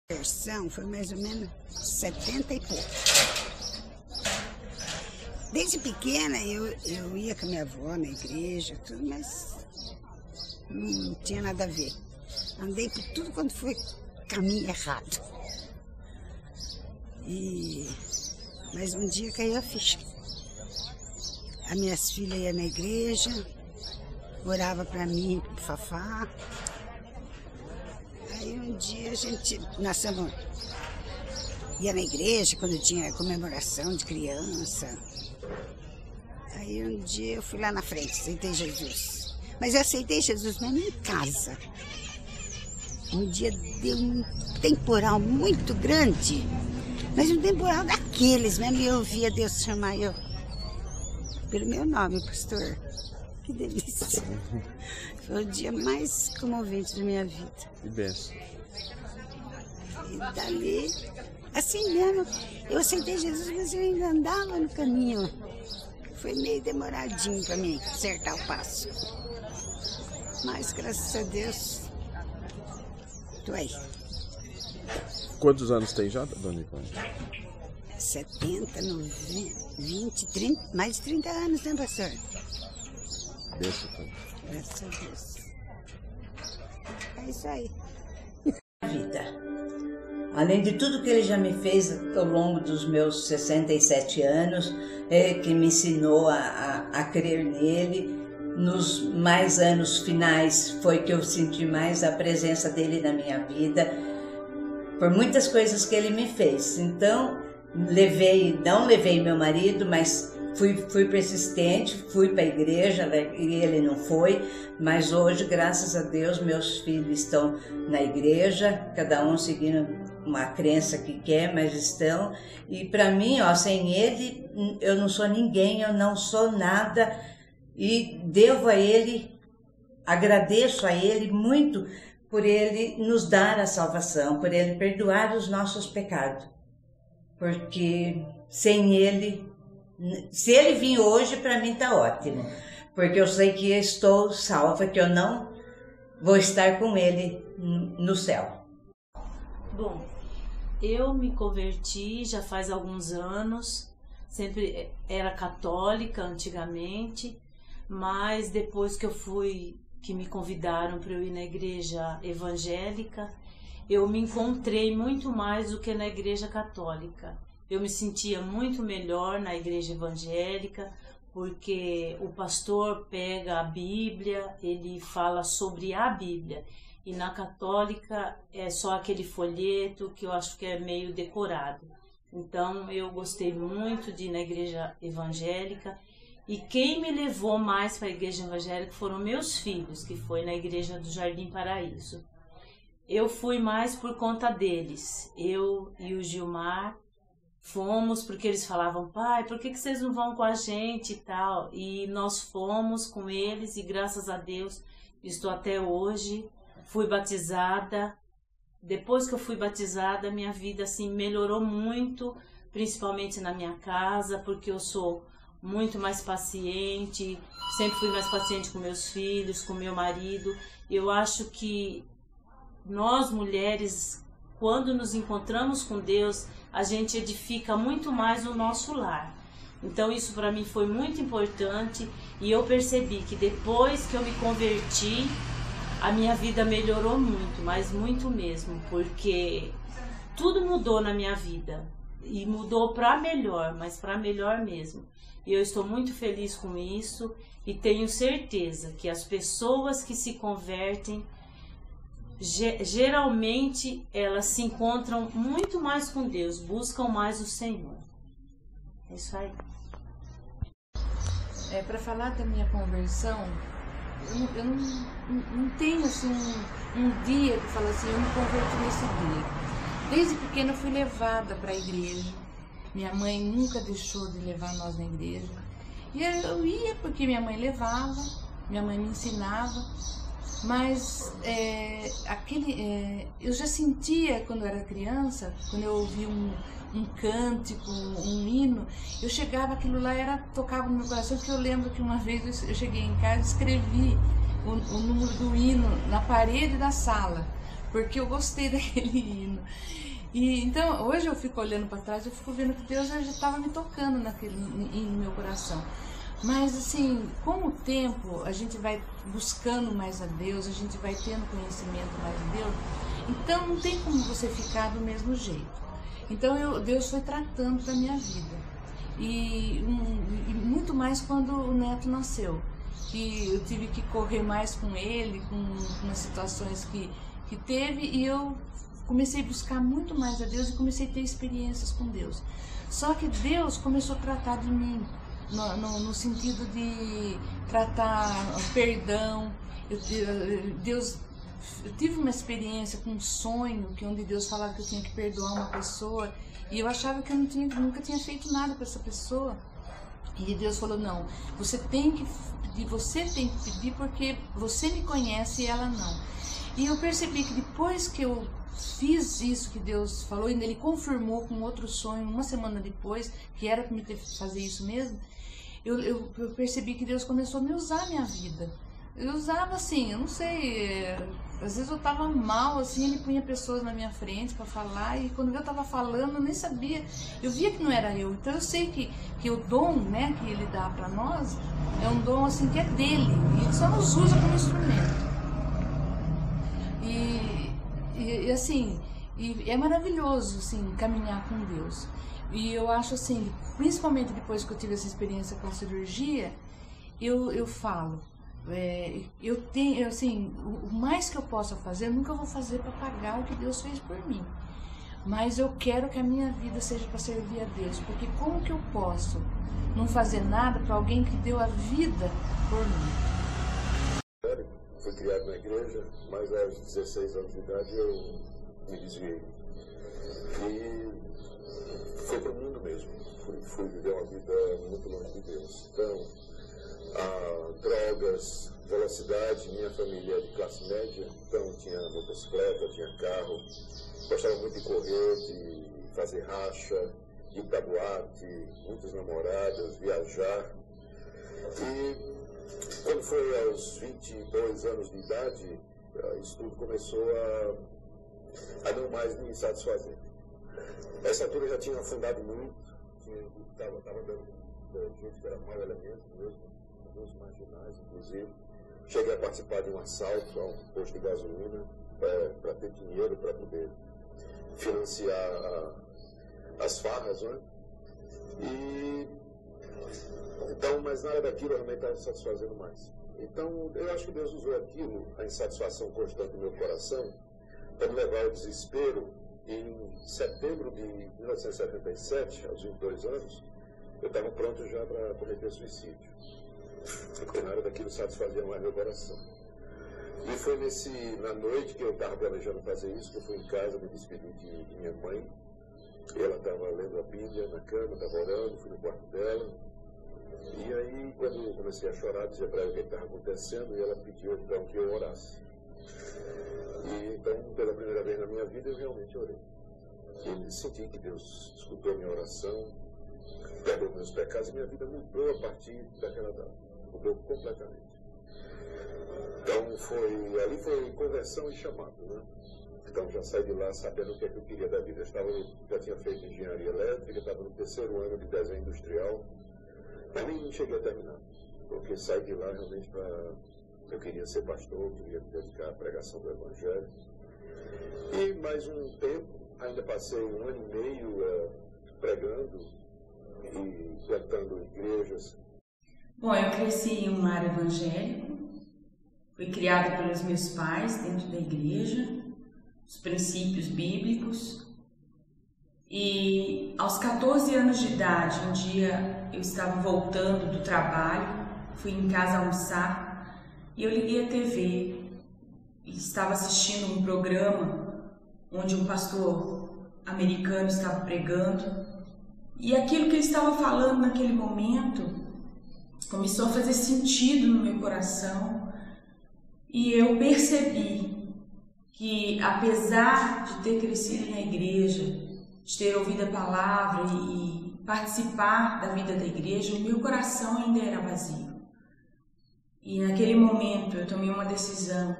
Conversão foi mais ou menos 70 e pouco. Desde pequena eu ia com a minha avó na igreja, tudo, mas não tinha nada a ver. Andei por tudo quando foi caminho errado. Mas um dia caiu a ficha. As minhas filhas iam na igreja, orava para mim, pro Fafá. Aí um dia nós ia na igreja quando tinha comemoração de criança. Aí um dia eu fui lá na frente, aceitei Jesus. Mas eu aceitei Jesus mesmo em casa. Um dia deu um temporal muito grande, mas um temporal daqueles mesmo, e eu ouvia Deus chamar eu pelo meu nome, pastor. Que delícia. Foi o dia mais comovente da minha vida. Que benção. E dali, assim mesmo, eu aceitei Jesus, mas eu ainda andava no caminho. Foi meio demoradinho para mim acertar o passo. Mas, graças a Deus, tô aí. Quantos anos tem já, dona Nicole? 70, 90, 20, 30, mais de 30 anos, né, pastor? Benção, pai. Graças a Deus. É isso aí. Vida. Além de tudo que ele já me fez ao longo dos meus 67 anos, que me ensinou a crer nele, nos mais anos finais foi que eu senti mais a presença dele na minha vida, por muitas coisas que ele me fez. Então, não levei meu marido, mas fui persistente, fui para a igreja e ele não foi, mas hoje, graças a Deus, meus filhos estão na igreja, cada um seguindo uma crença que quer, mas estão. E para mim, sem ele, eu não sou ninguém, eu não sou nada, e devo a ele, agradeço a ele muito por ele nos dar a salvação, por ele perdoar os nossos pecados, porque sem ele, se ele vir hoje, para mim está ótimo, porque eu sei que eu estou salva, que eu não vou estar com ele no céu. Bom, eu me converti já faz alguns anos, sempre era católica antigamente, mas depois que me convidaram para eu ir na igreja evangélica, eu me encontrei muito mais do que na igreja católica. Eu me sentia muito melhor na igreja evangélica, porque o pastor pega a Bíblia, ele fala sobre a Bíblia. E na católica é só aquele folheto que eu acho que é meio decorado. Então eu gostei muito de ir na igreja evangélica. E quem me levou mais para a igreja evangélica foram meus filhos, que foi na igreja do Jardim Paraíso. Eu fui mais por conta deles. Eu e o Gilmar fomos porque eles falavam: pai, por que vocês não vão com a gente e tal? E nós fomos com eles e graças a Deus estou até hoje. Fui batizada. Depois que eu fui batizada, minha vida assim melhorou muito, principalmente na minha casa, porque eu sou muito mais paciente, sempre fui mais paciente com meus filhos, com meu marido. Eu acho que nós mulheres, quando nos encontramos com Deus, a gente edifica muito mais o nosso lar. Então isso para mim foi muito importante e eu percebi que depois que eu me converti, a minha vida melhorou muito, mas muito mesmo, porque tudo mudou na minha vida e mudou para melhor, mas para melhor mesmo. E eu estou muito feliz com isso e tenho certeza que as pessoas que se convertem, geralmente elas se encontram muito mais com Deus, buscam mais o Senhor. É isso aí. Para falar da minha conversão, eu não tenho assim um dia que fala assim, eu me converti nesse dia. Desde pequena eu fui levada para a igreja. Minha mãe nunca deixou de levar nós na igreja. E eu ia porque minha mãe levava, minha mãe me ensinava. Mas eu já sentia quando eu era criança, quando eu ouvia um cântico, um hino, eu chegava, aquilo lá tocava no meu coração, porque eu lembro que uma vez eu cheguei em casa e escrevi o número do hino na parede da sala, porque eu gostei daquele hino. E então, hoje eu fico olhando para trás, eu fico vendo que Deus já estava me tocando no meu coração. Mas assim, com o tempo, a gente vai buscando mais a Deus, a gente vai tendo conhecimento mais de Deus, então não tem como você ficar do mesmo jeito. Então Deus foi tratando da minha vida. E muito mais quando o neto nasceu, que eu tive que correr mais com ele, com as situações que teve, e eu comecei a buscar muito mais a Deus e comecei a ter experiências com Deus. Só que Deus começou a tratar de mim, no sentido de tratar perdão. Eu tive uma experiência com um sonho, onde Deus falava que eu tinha que perdoar uma pessoa, e eu achava que eu nunca tinha feito nada para essa pessoa. E Deus falou, não, você tem que pedir porque você me conhece e ela não. E eu percebi que depois que eu fiz isso que Deus falou, e Ele confirmou com outro sonho, uma semana depois, que era para me fazer isso mesmo, eu percebi que Deus começou a me usar a minha vida. Eu usava assim, eu não sei, às vezes eu estava mal, assim, Ele punha pessoas na minha frente para falar, e quando eu estava falando, eu nem sabia, eu via que não era eu. Então eu sei que o dom, né, que Ele dá para nós, é um dom assim que é dele, e Ele só nos usa como instrumento. E assim, é maravilhoso assim, caminhar com Deus. E eu acho assim, principalmente depois que eu tive essa experiência com a cirurgia, eu falo, eu tenho, assim, o mais que eu possa fazer, eu nunca vou fazer para pagar o que Deus fez por mim. Mas eu quero que a minha vida seja para servir a Deus, porque como que eu posso não fazer nada para alguém que deu a vida por mim? Fui criado na igreja, mas aos 16 anos de idade eu me desviei. E fui para o mundo mesmo. Fui viver uma vida muito longe de Deus. Então, drogas, velocidade, minha família é de classe média, então tinha motocicleta, tinha carro, gostava muito de correr, de fazer racha, de ir para boate, muitas namoradas, viajar. E quando foi aos 22 anos de idade, isso tudo começou a não mais me satisfazer. Nessa altura eu já tinha afundado muito, estava dando gente que era mau elemento mesmo, alguns marginais inclusive. Cheguei a participar de um assalto a um posto de gasolina para ter dinheiro para poder financiar as farras, né? Então, mas nada daquilo realmente estava me satisfazendo mais. Então, eu acho que Deus usou aquilo, a insatisfação constante do meu coração, para me levar ao desespero. Em setembro de 1977, aos 22 anos, eu estava pronto já para cometer suicídio. Porque nada daquilo satisfazia mais meu coração. E foi na noite que eu estava planejando fazer isso, que eu fui em casa, me despedi de minha mãe. Ela estava lendo a Bíblia na cama, estava orando, fui no quarto dela. E aí, quando eu comecei a chorar, dizia para ela o que estava acontecendo, e ela pediu então que eu orasse. E então, pela primeira vez na minha vida, eu realmente orei. E senti que Deus escutou a minha oração, perdoou meus pecados, e minha vida mudou a partir daquela data. Mudou completamente. Então, ali foi conversão e chamado, né? Então, já saí de lá sabendo o que é que eu queria da vida. Já tinha feito engenharia elétrica, estava no 3º ano de desenho industrial, mas nem cheguei a terminar, porque saí de lá realmente eu queria ser pastor, queria me dedicar à pregação do Evangelho. E mais um tempo, ainda passei 1 ano e meio pregando e plantando igrejas. Bom, eu cresci em um lar evangélico, fui criada pelos meus pais dentro da igreja, os princípios bíblicos. E aos 14 anos de idade, um dia eu estava voltando do trabalho, fui em casa almoçar e eu liguei a TV e estava assistindo um programa onde um pastor americano estava pregando, e aquilo que ele estava falando naquele momento começou a fazer sentido no meu coração, e eu percebi que, apesar de ter crescido na igreja, de ter ouvido a palavra e participar da vida da igreja, o meu coração ainda era vazio. E naquele momento eu tomei uma decisão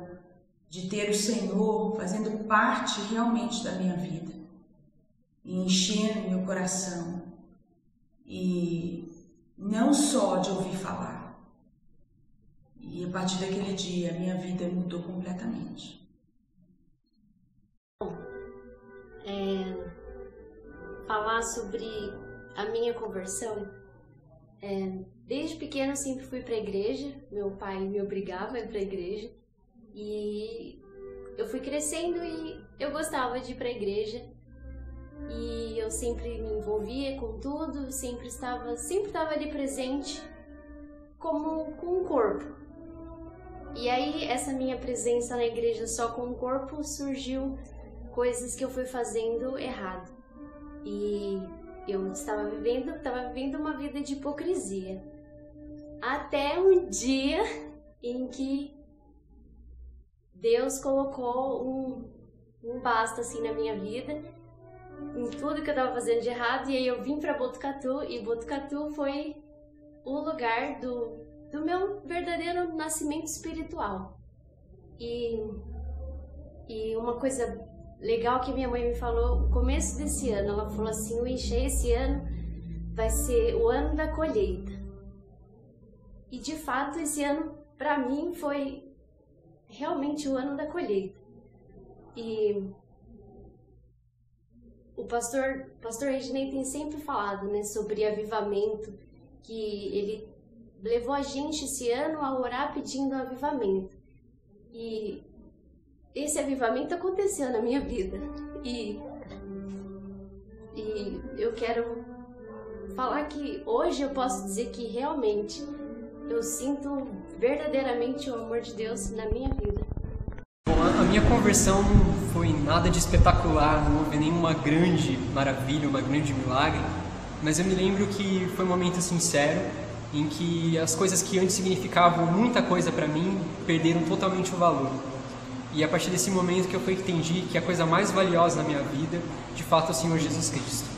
de ter o Senhor fazendo parte realmente da minha vida. e enchendo meu coração, e não só de ouvir falar. E a partir daquele dia, a minha vida mudou completamente. Falar sobre a minha conversão. Desde pequena eu sempre fui para a igreja, meu pai me obrigava a ir para a igreja, e eu fui crescendo e eu gostava de ir para a igreja, e eu sempre me envolvia com tudo, sempre estava ali presente como com o corpo. E aí essa minha presença na igreja só com o corpo surgiu coisas que eu fui fazendo errado. E eu estava vivendo uma vida de hipocrisia. Até um dia em que Deus colocou um basta assim na minha vida, em tudo que eu estava fazendo de errado, e aí eu vim para Botucatu, e Botucatu foi o lugar do meu verdadeiro nascimento espiritual. E uma coisa legal que minha mãe me falou no começo desse ano, ela falou assim: Uixê, esse ano vai ser o ano da colheita. E de fato esse ano para mim foi realmente o ano da colheita. E o pastor Reginei tem sempre falado, né, sobre avivamento, que ele levou a gente esse ano a orar pedindo avivamento. E esse avivamento aconteceu na minha vida. E eu quero falar que hoje eu posso dizer que realmente eu sinto verdadeiramente o amor de Deus na minha vida. Bom, a minha conversão não foi nada de espetacular, não houve nenhuma grande maravilha, uma grande milagre, mas eu me lembro que foi um momento sincero em que as coisas que antes significavam muita coisa para mim perderam totalmente o valor. E a partir desse momento que eu entendi que a coisa mais valiosa na minha vida, de fato, é o Senhor Jesus Cristo.